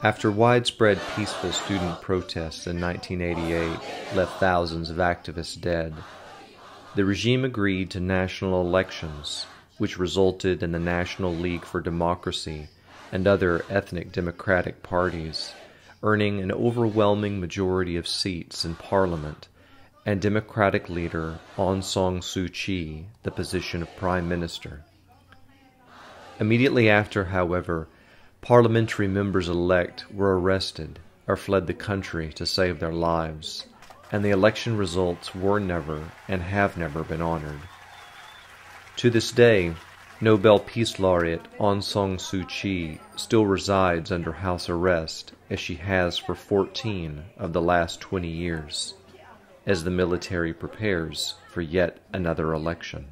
After widespread peaceful student protests in 1988 left thousands of activists dead, the regime agreed to national elections, which resulted in the National League for Democracy and other ethnic democratic parties earning an overwhelming majority of seats in parliament, and Democratic leader Aung San Suu Kyi the position of prime minister. Immediately after, however, parliamentary members-elect were arrested or fled the country to save their lives, and the election results were never and have never been honored. To this day, Nobel Peace Laureate Aung San Suu Kyi still resides under house arrest, as she has for 14 of the last 20 years, as the military prepares for yet another election.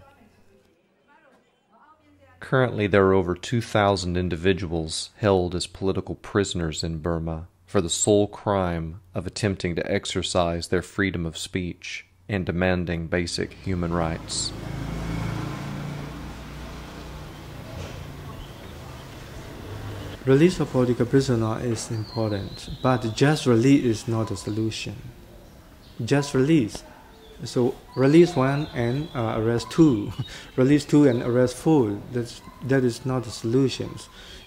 Currently, there are over 2,000 individuals held as political prisoners in Burma for the sole crime of attempting to exercise their freedom of speech and demanding basic human rights. Release of political prisoners is important, but just release is not a solution. Just release. So release one and arrest two, release two and arrest four. That is not the solution.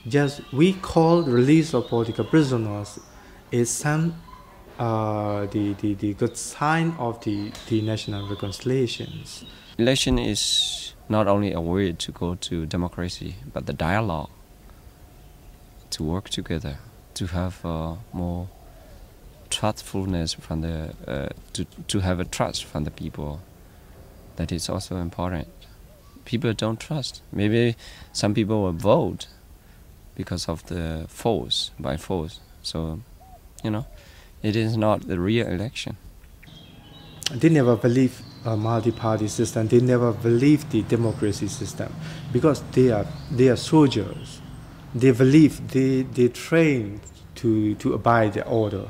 Just we call release of political prisoners is some the good sign of the national reconciliations. Election is not only a way to go to democracy, but the dialogue, to work together, to have more trustfulness from the to have a trust from the people. That is also important. People don't trust. Maybe some people will vote because of the force, by force. So, it is not the real election. They never believe a multi-party system. They never believe the democracy system because they are soldiers. They believe they train to abide the order.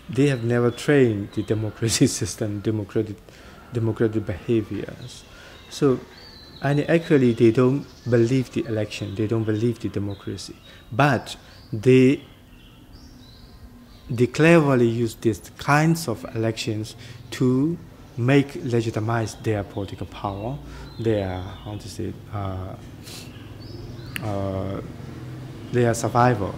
They have never trained the democracy system, democratic behaviors. So, and actually they don't believe the election, they don't believe the democracy. But they cleverly use these kinds of elections to legitimize their political power, their, their survival.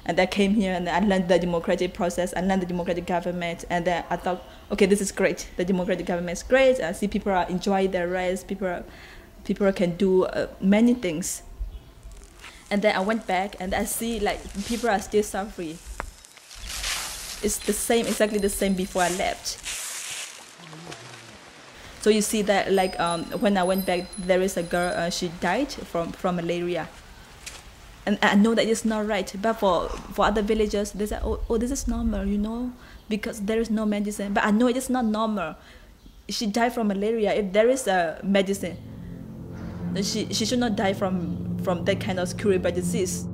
And I came here and I learned the democratic process, I learned the democratic government, and then I thought, okay, this is great. The democratic government is great. I see people are enjoying their rights, people can do many things. And then I went back and I see like people are still suffering. It's the same, exactly the same before I left. So you see that like when I went back, there is a girl, she died from malaria. And I know that it's not right, but for other villagers, they say, oh, this is normal, because there is no medicine. But I know it is not normal. She died from malaria. If there is a medicine, she should not die from that kind of curable disease.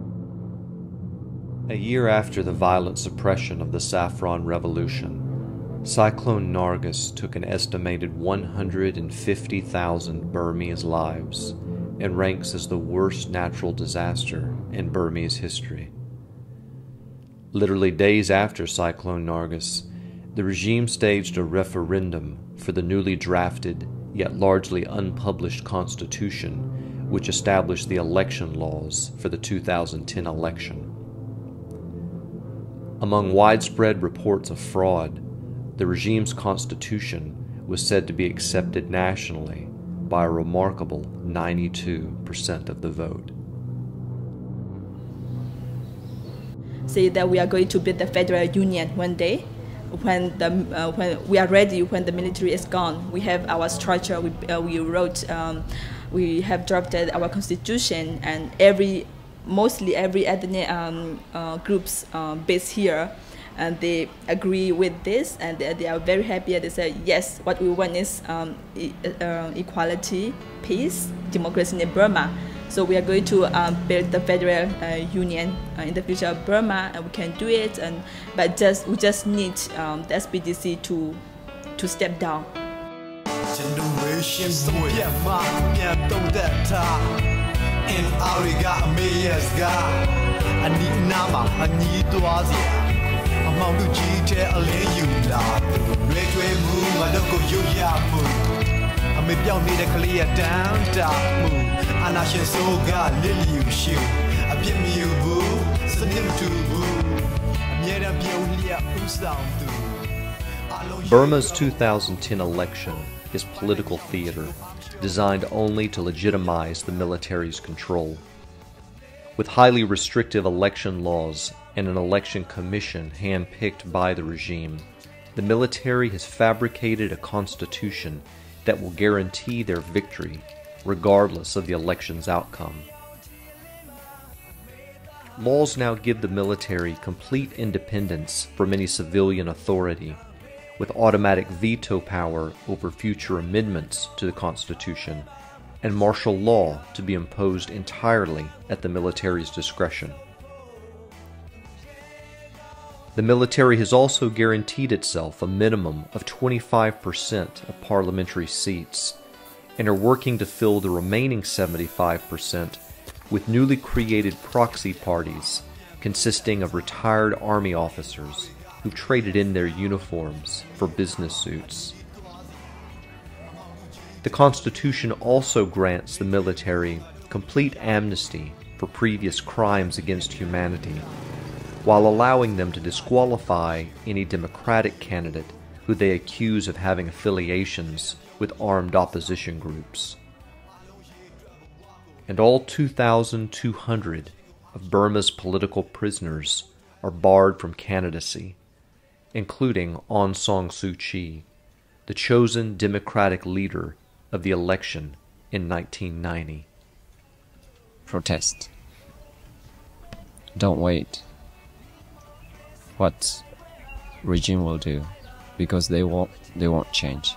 A year after the violent suppression of the Saffron Revolution, Cyclone Nargis took an estimated 150,000 Burmese lives and ranks as the worst natural disaster in Burmese history. Literally days after Cyclone Nargis, the regime staged a referendum for the newly drafted yet largely unpublished constitution, which established the election laws for the 2010 election. Among widespread reports of fraud, the regime's constitution was said to be accepted nationally by a remarkable 92% of the vote. Say that we are going to build the federal union one day, when we are ready, when the military is gone. We have our structure. We wrote, we have drafted our constitution, and mostly every ethnic groups based here, and they agree with this, and they are very happy. They say, yes, what we want is equality, peace, democracy in Burma. So we are going to build the federal union in the future of Burma, and we can do it. But we just need the SPDC to step down. Generations Burma's 2010 election is political theater, designed only to legitimize the military's control. With highly restrictive election laws and an election commission handpicked by the regime, the military has fabricated a constitution that will guarantee their victory, regardless of the election's outcome. Laws now give the military complete independence from any civilian authority, with automatic veto power over future amendments to the Constitution, and martial law to be imposed entirely at the military's discretion. The military has also guaranteed itself a minimum of 25% of parliamentary seats, and are working to fill the remaining 75% with newly created proxy parties consisting of retired army officers who've traded in their uniforms for business suits. The Constitution also grants the military complete amnesty for previous crimes against humanity, while allowing them to disqualify any Democratic candidate who they accuse of having affiliations with armed opposition groups. And all 2,200 of Burma's political prisoners are barred from candidacy, including Aung San Suu Kyi, the chosen democratic leader of the election in 1990. Protest. Don't wait what regime will do, because they won't change.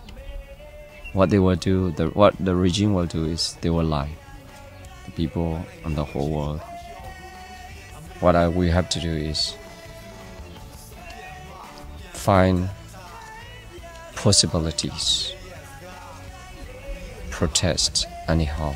What they will do, what the regime will do is they will lie. The people and the whole world. What we have to do is find possibilities, protest anyhow.